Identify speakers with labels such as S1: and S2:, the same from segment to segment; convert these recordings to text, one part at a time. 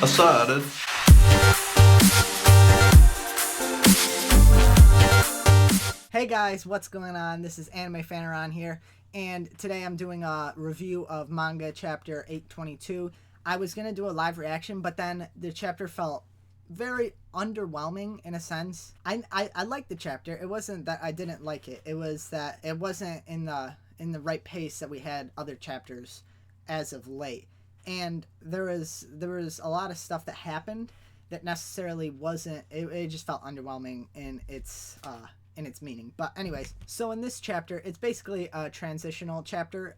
S1: started.
S2: Hey guys, what's going on? This is Anime Fanaron here, and today I'm doing a review of manga chapter 822. I was going to do a live reaction, but then the chapter felt very underwhelming in a sense. I liked the chapter. It wasn't that I didn't like it. It was that it wasn't in the right pace that we had other chapters as of late. And there was a lot of stuff that happened that necessarily wasn't, it just felt underwhelming in its meaning. But anyways, so in this chapter, it's basically a transitional chapter.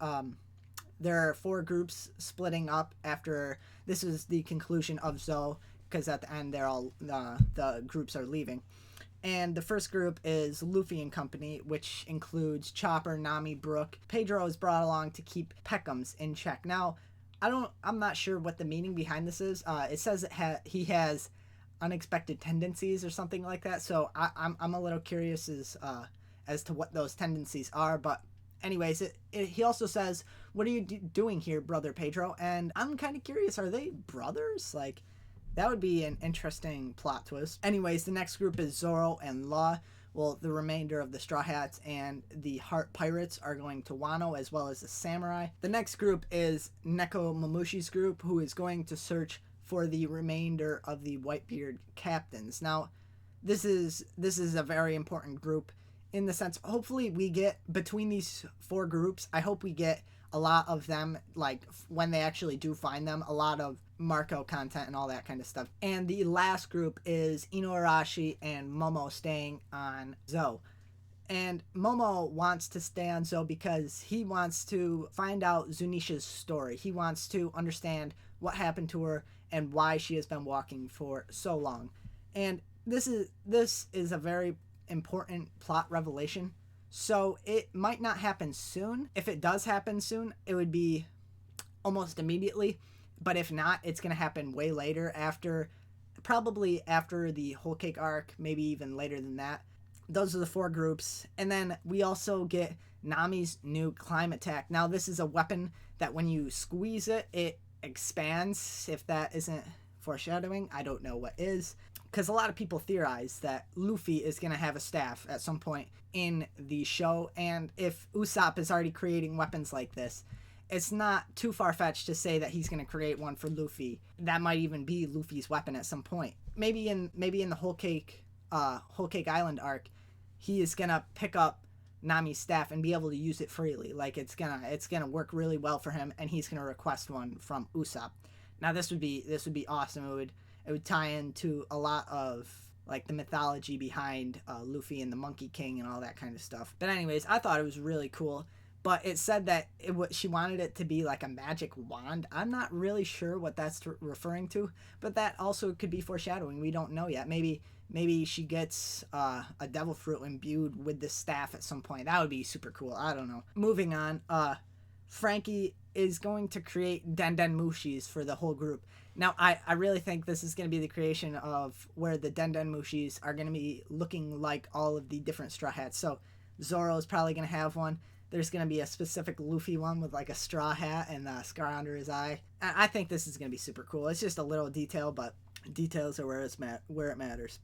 S2: There are 4 groups splitting up after this is the conclusion of Zoe, because at the end they're all the groups are leaving. And the first group is Luffy and company, which includes Chopper, Nami, Brook. Pedro is brought along to keep Peckham's in check. Now, I'm not sure what the meaning behind this is. It says he has unexpected tendencies or something like that. So I'm a little curious as to what those tendencies are. But anyways, he also says, "What are you doing here, brother Pedro?" And I'm kind of curious. Are they brothers? Like, that would be an interesting plot twist. Anyways, the next group is Zoro and Law. Well, the remainder of the Straw Hats and the Heart Pirates are going to Wano, as well as the Samurai. The next group is Neko Momushi's group, who is going to search for the remainder of the Whitebeard captains. Now, this is a very important group in the sense, hopefully we get, between these 4 groups, I hope we get a lot of them, like, when they actually do find them, a lot of Marco content and all that kind of stuff. And the last group is Inuarashi and Momo staying on Zoe. And Momo wants to stay on Zoe because he wants to find out Zunisha's story. He wants to understand what happened to her and why she has been walking for so long. And this is a very important plot revelation. So it might not happen soon. If it does happen soon, it would be almost immediately. But if not, it's going to happen way later, probably after the Whole Cake arc, maybe even later than that. Those are the 4 groups. And then we also get Nami's new climb attack. Now, this is a weapon that when you squeeze it, it expands. If that isn't foreshadowing, I don't know what is. Because a lot of people theorize that Luffy is going to have a staff at some point in the show. And if Usopp is already creating weapons like this, it's not too far-fetched to say that he's going to create one for Luffy. That might even be Luffy's weapon at some point. Maybe in the Whole Cake Island arc, he is going to pick up Nami's staff and be able to use it freely. Like, it's gonna work really well for him, and he's going to request one from Usopp. Now, this would be awesome. It would tie into a lot of, like, the mythology behind Luffy and the Monkey King and all that kind of stuff. But anyways, I thought it was really cool. But it said that she wanted it to be like a magic wand. I'm not really sure what that's referring to, but that also could be foreshadowing. We don't know yet. Maybe she gets a devil fruit imbued with the staff at some point. That would be super cool. I don't know. Moving on, Frankie is going to create Den Mushis for the whole group. Now, I really think this is going to be the creation of where the Den Mushis are going to be looking like all of the different Straw Hats. So Zoro is probably going to have one. There's going to be a specific Luffy one with, like, a straw hat and a scar under his eye. I think this is going to be super cool. It's just a little detail, but details are where it matters.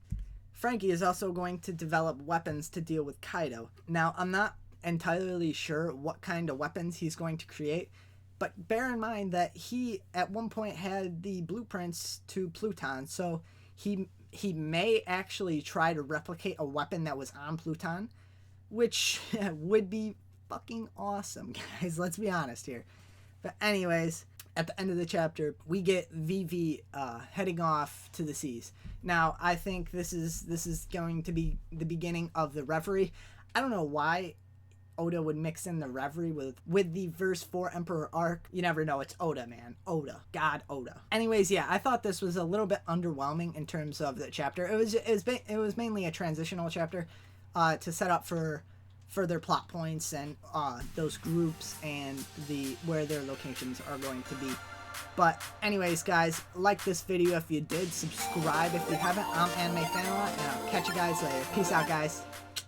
S2: Frankie is also going to develop weapons to deal with Kaido. Now, I'm not entirely sure what kind of weapons he's going to create, but bear in mind that he, at one point, had the blueprints to Pluton, so he may actually try to replicate a weapon that was on Pluton, which would be fucking awesome, guys. Let's be honest here. But anyways, at the end of the chapter, we get Vivi heading off to the seas. Now, I think this is going to be the beginning of the Reverie. I don't know why Oda would mix in the Reverie with the verse 4 Emperor arc. You never know. It's Oda, man. Oda. God Oda. Anyways, yeah, I thought this was a little bit underwhelming in terms of the chapter. It was mainly a transitional chapter to set up for further plot points and those groups and where their locations are going to be. But anyways, guys, like this video if you did, subscribe if you haven't. I'm Anime Fanaron, and I'll catch you guys later. Peace out, guys.